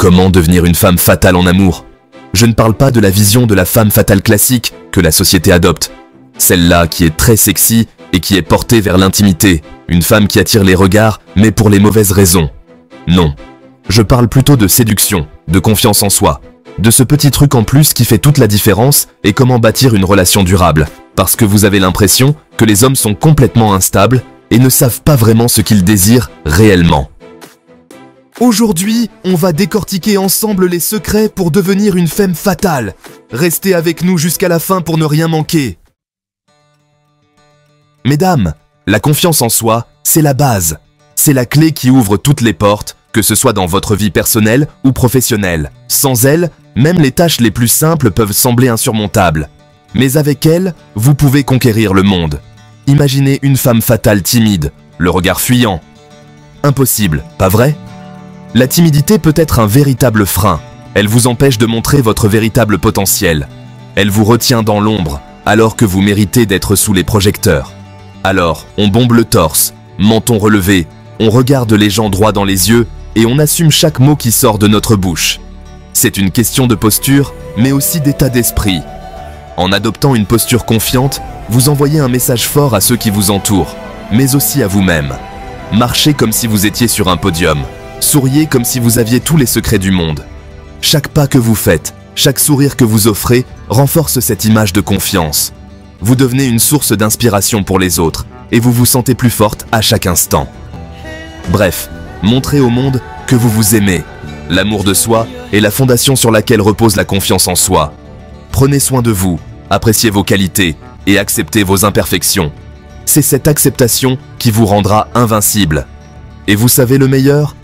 Comment devenir une femme fatale en amour? Je ne parle pas de la vision de la femme fatale classique que la société adopte. Celle-là qui est très sexy et qui est portée vers l'intimité. Une femme qui attire les regards, mais pour les mauvaises raisons. Non. Je parle plutôt de séduction, de confiance en soi, de ce petit truc en plus qui fait toute la différence et comment bâtir une relation durable. Parce que vous avez l'impression que les hommes sont complètement instables et ne savent pas vraiment ce qu'ils désirent réellement. Aujourd'hui, on va décortiquer ensemble les secrets pour devenir une femme fatale. Restez avec nous jusqu'à la fin pour ne rien manquer. Mesdames, la confiance en soi, c'est la base. C'est la clé qui ouvre toutes les portes, que ce soit dans votre vie personnelle ou professionnelle. Sans elle, même les tâches les plus simples peuvent sembler insurmontables. Mais avec elle, vous pouvez conquérir le monde. Imaginez une femme fatale timide, le regard fuyant. Impossible, pas vrai? La timidité peut être un véritable frein. Elle vous empêche de montrer votre véritable potentiel. Elle vous retient dans l'ombre, alors que vous méritez d'être sous les projecteurs. Alors, on bombe le torse, menton relevé, on regarde les gens droit dans les yeux et on assume chaque mot qui sort de notre bouche. C'est une question de posture, mais aussi d'état d'esprit. En adoptant une posture confiante, vous envoyez un message fort à ceux qui vous entourent, mais aussi à vous-même. Marchez comme si vous étiez sur un podium. Souriez comme si vous aviez tous les secrets du monde. Chaque pas que vous faites, chaque sourire que vous offrez, renforce cette image de confiance. Vous devenez une source d'inspiration pour les autres et vous vous sentez plus forte à chaque instant. Bref, montrez au monde que vous vous aimez. L'amour de soi est la fondation sur laquelle repose la confiance en soi. Prenez soin de vous, appréciez vos qualités et acceptez vos imperfections. C'est cette acceptation qui vous rendra invincible. Et vous savez le meilleur?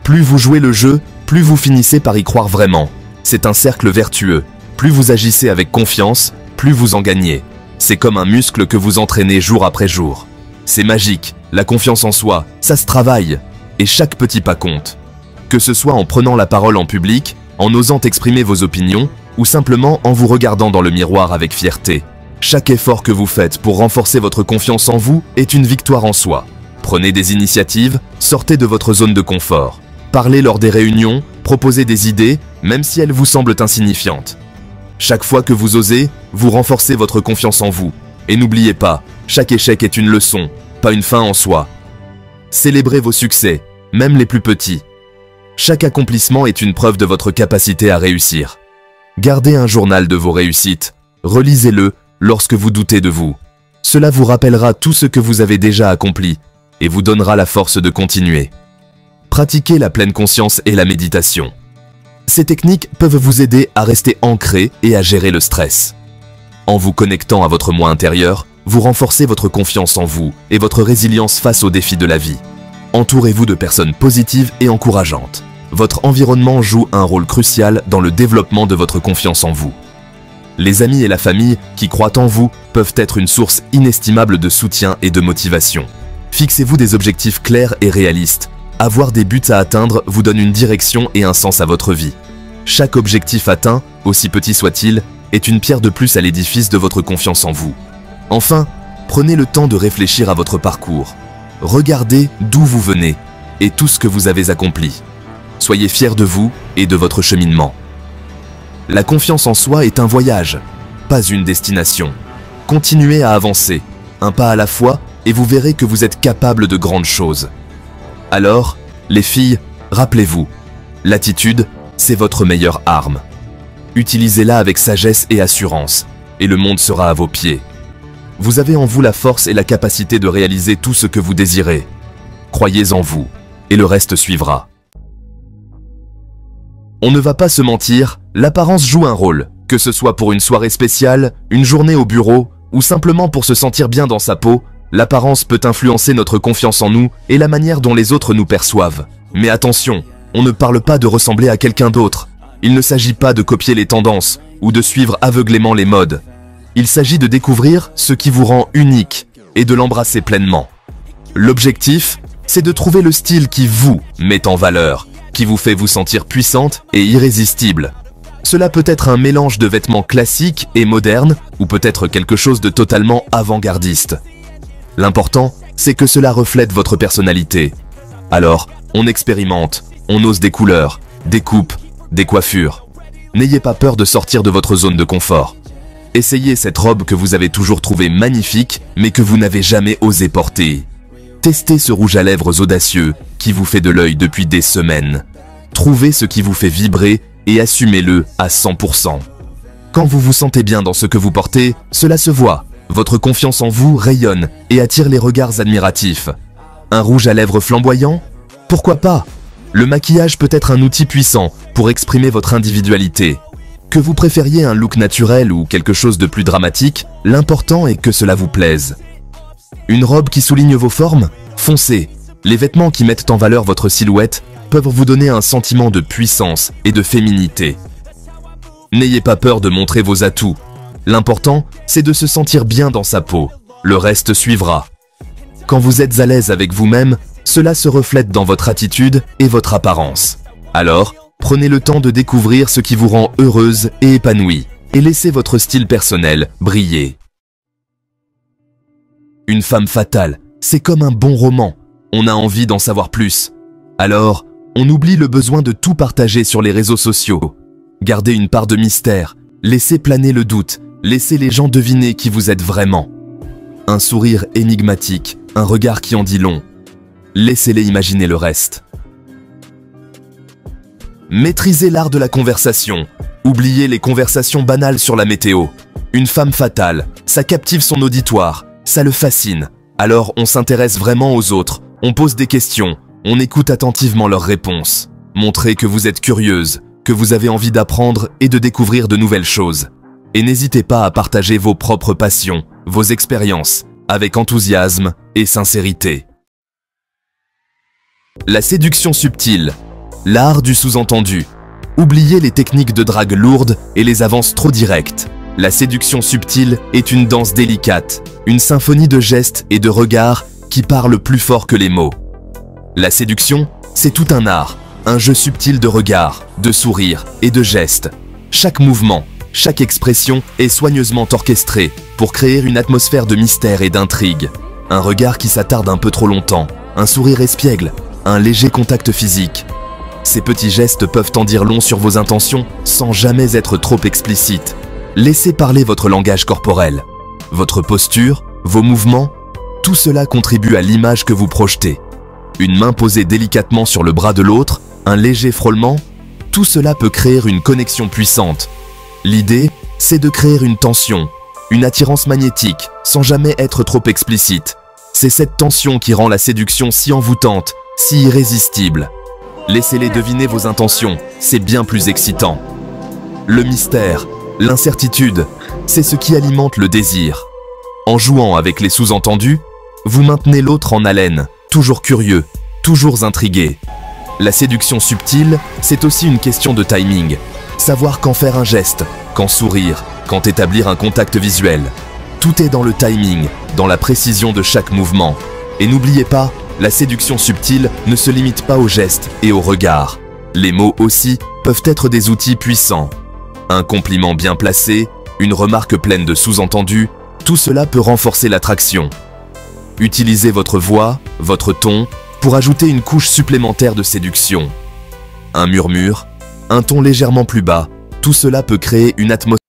Plus vous jouez le jeu, plus vous finissez par y croire vraiment. C'est un cercle vertueux. Plus vous agissez avec confiance, plus vous en gagnez. C'est comme un muscle que vous entraînez jour après jour. C'est magique, la confiance en soi, ça se travaille. Et chaque petit pas compte. Que ce soit en prenant la parole en public, en osant exprimer vos opinions, ou simplement en vous regardant dans le miroir avec fierté. Chaque effort que vous faites pour renforcer votre confiance en vous est une victoire en soi. Prenez des initiatives, sortez de votre zone de confort. Parlez lors des réunions, proposez des idées, même si elles vous semblent insignifiantes. Chaque fois que vous osez, vous renforcez votre confiance en vous. Et n'oubliez pas, chaque échec est une leçon, pas une fin en soi. Célébrez vos succès, même les plus petits. Chaque accomplissement est une preuve de votre capacité à réussir. Gardez un journal de vos réussites. Relisez-le lorsque vous doutez de vous. Cela vous rappellera tout ce que vous avez déjà accompli et vous donnera la force de continuer. Pratiquez la pleine conscience et la méditation. Ces techniques peuvent vous aider à rester ancré et à gérer le stress. En vous connectant à votre moi intérieur, vous renforcez votre confiance en vous et votre résilience face aux défis de la vie. Entourez-vous de personnes positives et encourageantes. Votre environnement joue un rôle crucial dans le développement de votre confiance en vous. Les amis et la famille qui croient en vous peuvent être une source inestimable de soutien et de motivation. Fixez-vous des objectifs clairs et réalistes. Avoir des buts à atteindre vous donne une direction et un sens à votre vie. Chaque objectif atteint, aussi petit soit-il, est une pierre de plus à l'édifice de votre confiance en vous. Enfin, prenez le temps de réfléchir à votre parcours. Regardez d'où vous venez et tout ce que vous avez accompli. Soyez fiers de vous et de votre cheminement. La confiance en soi est un voyage, pas une destination. Continuez à avancer, un pas à la fois, et vous verrez que vous êtes capable de grandes choses. Alors, les filles, rappelez-vous, l'attitude, c'est votre meilleure arme. Utilisez-la avec sagesse et assurance, et le monde sera à vos pieds. Vous avez en vous la force et la capacité de réaliser tout ce que vous désirez. Croyez en vous, et le reste suivra. On ne va pas se mentir, l'apparence joue un rôle, que ce soit pour une soirée spéciale, une journée au bureau, ou simplement pour se sentir bien dans sa peau. L'apparence peut influencer notre confiance en nous et la manière dont les autres nous perçoivent. Mais attention, on ne parle pas de ressembler à quelqu'un d'autre. Il ne s'agit pas de copier les tendances ou de suivre aveuglément les modes. Il s'agit de découvrir ce qui vous rend unique et de l'embrasser pleinement. L'objectif, c'est de trouver le style qui vous met en valeur, qui vous fait vous sentir puissante et irrésistible. Cela peut être un mélange de vêtements classiques et modernes ou peut-être quelque chose de totalement avant-gardiste. L'important, c'est que cela reflète votre personnalité. Alors, on expérimente, on ose des couleurs, des coupes, des coiffures. N'ayez pas peur de sortir de votre zone de confort. Essayez cette robe que vous avez toujours trouvée magnifique, mais que vous n'avez jamais osé porter. Testez ce rouge à lèvres audacieux qui vous fait de l'œil depuis des semaines. Trouvez ce qui vous fait vibrer et assumez-le à 100%. Quand vous vous sentez bien dans ce que vous portez, cela se voit. Votre confiance en vous rayonne et attire les regards admiratifs. Un rouge à lèvres flamboyant? Pourquoi pas? Le maquillage peut être un outil puissant pour exprimer votre individualité. Que vous préfériez un look naturel ou quelque chose de plus dramatique, l'important est que cela vous plaise. Une robe qui souligne vos formes? Foncez. Les vêtements qui mettent en valeur votre silhouette peuvent vous donner un sentiment de puissance et de féminité. N'ayez pas peur de montrer vos atouts. L'important, c'est de se sentir bien dans sa peau. Le reste suivra. Quand vous êtes à l'aise avec vous-même, cela se reflète dans votre attitude et votre apparence. Alors, prenez le temps de découvrir ce qui vous rend heureuse et épanouie, et laissez votre style personnel briller. Une femme fatale, c'est comme un bon roman. On a envie d'en savoir plus. Alors, on oublie le besoin de tout partager sur les réseaux sociaux. Gardez une part de mystère, laissez planer le doute, laissez les gens deviner qui vous êtes vraiment. Un sourire énigmatique, un regard qui en dit long. Laissez-les imaginer le reste. Maîtrisez l'art de la conversation. Oubliez les conversations banales sur la météo. Une femme fatale, ça captive son auditoire, ça le fascine. Alors on s'intéresse vraiment aux autres, on pose des questions, on écoute attentivement leurs réponses. Montrez que vous êtes curieuse, que vous avez envie d'apprendre et de découvrir de nouvelles choses. Et n'hésitez pas à partager vos propres passions, vos expériences, avec enthousiasme et sincérité. La séduction subtile, l'art du sous-entendu. Oubliez les techniques de drague lourdes et les avances trop directes. La séduction subtile est une danse délicate, une symphonie de gestes et de regards qui parlent plus fort que les mots. La séduction, c'est tout un art, un jeu subtil de regards, de sourires et de gestes. Chaque mouvement, chaque expression est soigneusement orchestrée pour créer une atmosphère de mystère et d'intrigue. Un regard qui s'attarde un peu trop longtemps, un sourire espiègle, un léger contact physique. Ces petits gestes peuvent en dire long sur vos intentions sans jamais être trop explicites. Laissez parler votre langage corporel. Votre posture, vos mouvements, tout cela contribue à l'image que vous projetez. Une main posée délicatement sur le bras de l'autre, un léger frôlement, tout cela peut créer une connexion puissante. L'idée, c'est de créer une tension, une attirance magnétique, sans jamais être trop explicite. C'est cette tension qui rend la séduction si envoûtante, si irrésistible. Laissez-les deviner vos intentions, c'est bien plus excitant. Le mystère, l'incertitude, c'est ce qui alimente le désir. En jouant avec les sous-entendus, vous maintenez l'autre en haleine, toujours curieux, toujours intrigué. La séduction subtile, c'est aussi une question de timing. Savoir quand faire un geste, quand sourire, quand établir un contact visuel. Tout est dans le timing, dans la précision de chaque mouvement. Et n'oubliez pas, la séduction subtile ne se limite pas aux gestes et aux regards. Les mots aussi peuvent être des outils puissants. Un compliment bien placé, une remarque pleine de sous-entendus, tout cela peut renforcer l'attraction. Utilisez votre voix, votre ton, pour ajouter une couche supplémentaire de séduction. Un murmure, un ton légèrement plus bas, tout cela peut créer une atmosphère